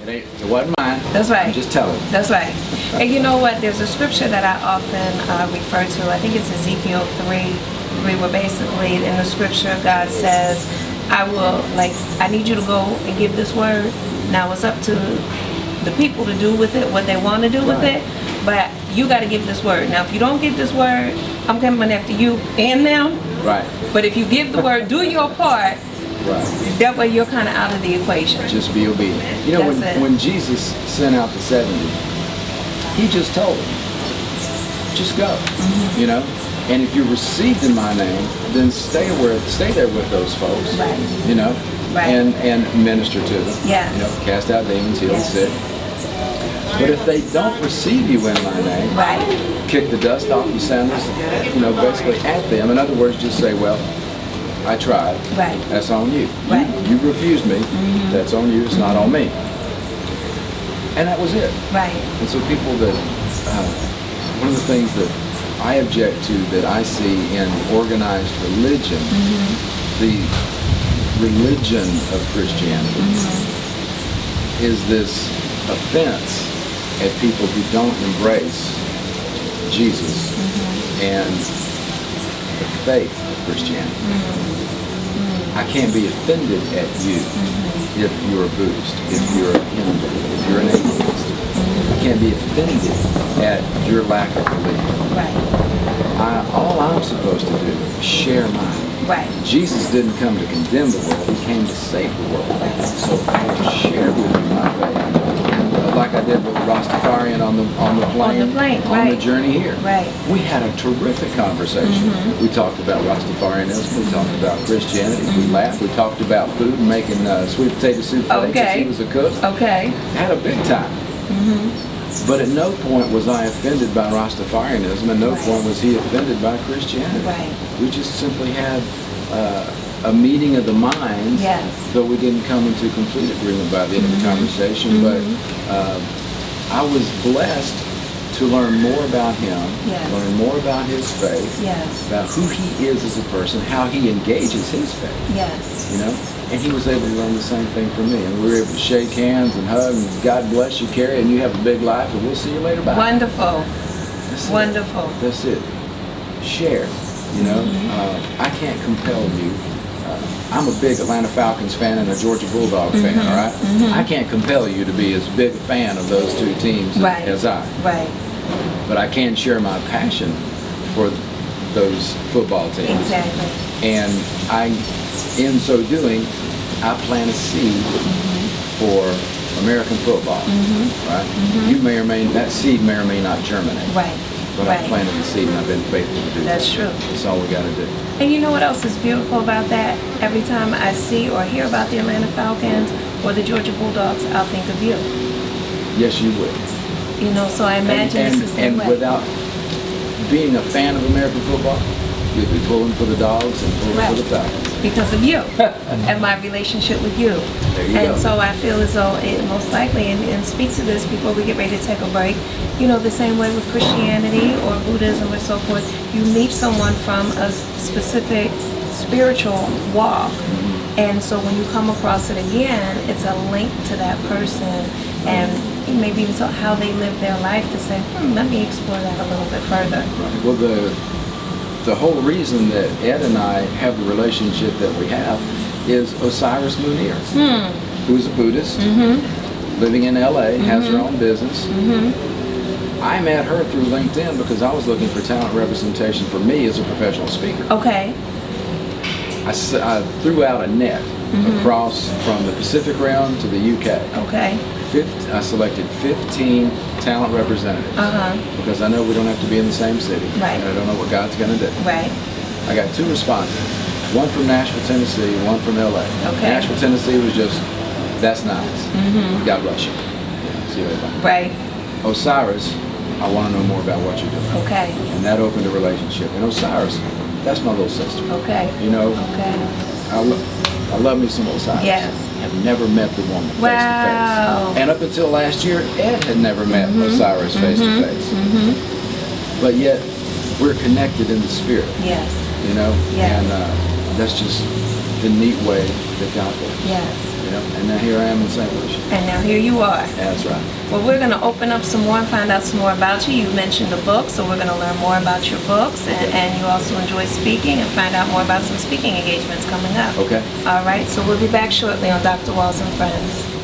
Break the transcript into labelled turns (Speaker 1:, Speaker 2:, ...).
Speaker 1: It wasn't mine.
Speaker 2: That's right.
Speaker 1: I'm just telling.
Speaker 2: That's right. And you know what? There's a scripture that I often refer to. I think it's Ezekiel 3, where basically in the scripture God says, I need you to go and give this word. Now it's up to the people to do with it what they want to do with it. But you got to give this word. Now if you don't give this word, I'm coming after you and them.
Speaker 1: Right.
Speaker 2: But if you give the word, do your part.
Speaker 1: Right.
Speaker 2: That way you're kind of out of the equation.
Speaker 1: Just be obedient. You know, when Jesus sent out the 70, he just told them, just go. Mm-hmm. You know? And if you're received in my name, then stay there with those folks.
Speaker 2: Right.
Speaker 1: You know?
Speaker 2: Right.
Speaker 1: And minister to them.
Speaker 2: Yes.
Speaker 1: You know, cast out demons, heal the sick. But if they don't receive you in my name, kick the dust off your sandals, you know, basically at them. In other words, just say, well, I tried.
Speaker 2: Right.
Speaker 1: That's on you.
Speaker 2: Right.
Speaker 1: You refused me. Mm-hmm. That's on you. It's not on me. And that was it.
Speaker 2: Right.
Speaker 1: And so people that, one of the things that I object to that I see in organized religion, the religion of Christianity, is this offense at people who don't embrace Jesus and the faith of Christianity. I can't be offended at you if you're a Buddhist, if you're a Hindu, if you're an atheist. I can't be offended at your lack of belief.
Speaker 2: Right.
Speaker 1: All I'm supposed to do is share mine.
Speaker 2: Right.
Speaker 1: Jesus didn't come to condemn the world, he came to save the world.
Speaker 2: Right.
Speaker 1: So I will share with you my faith. Like I did with Rastafarian on the plane, on the journey here.
Speaker 2: Right.
Speaker 1: We had a terrific conversation. We talked about Rastafarianism, we talked about Christianity, we laughed, we talked about food and making sweet potato soup because he was a cook.
Speaker 2: Okay.
Speaker 1: Had a big time. But at no point was I offended by Rastafarianism, at no point was he offended by Christianity.
Speaker 2: Right.
Speaker 1: We just simply had a meeting of the minds, though we didn't come into complete agreement by the end of the conversation, but I was blessed to learn more about him, learn more about his faith, about who he is as a person, how he engages his faith, you know, and he was able to learn the same thing from me, and we were able to shake hands and hug, and God bless you, Carrie, and you have a big life, and we'll see you later, bye.
Speaker 2: Wonderful. Wonderful.
Speaker 1: That's it. Share. You know, I can't compel you. I'm a big Atlanta Falcons fan and a Georgia Bulldog fan, all right? I can't compel you to be as big a fan of those two teams as I.
Speaker 2: Right.
Speaker 1: But I can share my passion for those football teams.
Speaker 2: Exactly.
Speaker 1: And in so doing, I plant a seed for American football, right? You may or may, that seed may or may not germinate.
Speaker 2: Right.
Speaker 1: But I planted the seed and I've been faithful to do that.
Speaker 2: That's true.
Speaker 1: That's all we got to do.
Speaker 2: And you know what else is beautiful about that? Every time I see or hear about the Atlanta Falcons or the Georgia Bulldogs, I'll think of you.
Speaker 1: Yes, you would.
Speaker 2: You know, so I imagine it's the same way.
Speaker 1: And without being a fan of American football, you'd be pulling for the Dogs and pulling for the Falcons.
Speaker 2: Because of you and my relationship with you.
Speaker 1: There you go.
Speaker 2: And so I feel as though it most likely, and speak to this before we get ready to take a break, you know, the same way with Christianity or Buddhism or so forth, you meet someone from a specific spiritual walk. And so when you come across it again, it's a link to that person and maybe even how they live their life to say, let me explore that a little bit further.
Speaker 1: Well, the whole reason that Ed and I have the relationship that we have is Osiris Munir, who's a Buddhist, living in LA, has her own business. I met her through LinkedIn because I was looking for talent representation for me as a professional speaker.
Speaker 2: Okay.
Speaker 1: I threw out a net across from the Pacific Rim to the UK.
Speaker 2: Okay.
Speaker 1: I selected 15 talent representatives because I know we don't have to be in the same city.
Speaker 2: Right.
Speaker 1: And I don't know what God's going to do.
Speaker 2: Right.
Speaker 1: I got 2 responses. One from Nashville, Tennessee, one from LA.
Speaker 2: Okay.
Speaker 1: Nashville, Tennessee was just, that's nice. God bless you. Yeah, see you later.
Speaker 2: Right.
Speaker 1: Osiris, I want to know more about what you're doing.
Speaker 2: Okay.
Speaker 1: And that opened a relationship. And Osiris, that's my little sister.
Speaker 2: Okay.
Speaker 1: You know,
Speaker 2: okay.
Speaker 1: I love me some Osiris.
Speaker 2: Yes.
Speaker 1: I've never met the woman face to
Speaker 2: Wow.
Speaker 1: face. And up until last year, Ed had never met Osiris face to face. But yet, we're connected in the spirit.
Speaker 2: Yes.
Speaker 1: You know?
Speaker 2: Yes.
Speaker 1: And that's just the neat way that God works.
Speaker 2: Yes.
Speaker 1: You know, and now here I am in St. Lucia.
Speaker 2: And now here you are.
Speaker 1: That's right.
Speaker 2: Well, we're going to open up some more and find out some more about you. You mentioned a book, so we're going to learn more about your books. And you also enjoy speaking and find out more about some speaking engagements coming up.
Speaker 1: Okay.
Speaker 2: All right, so we'll be back shortly on Dr. Walls and Friends.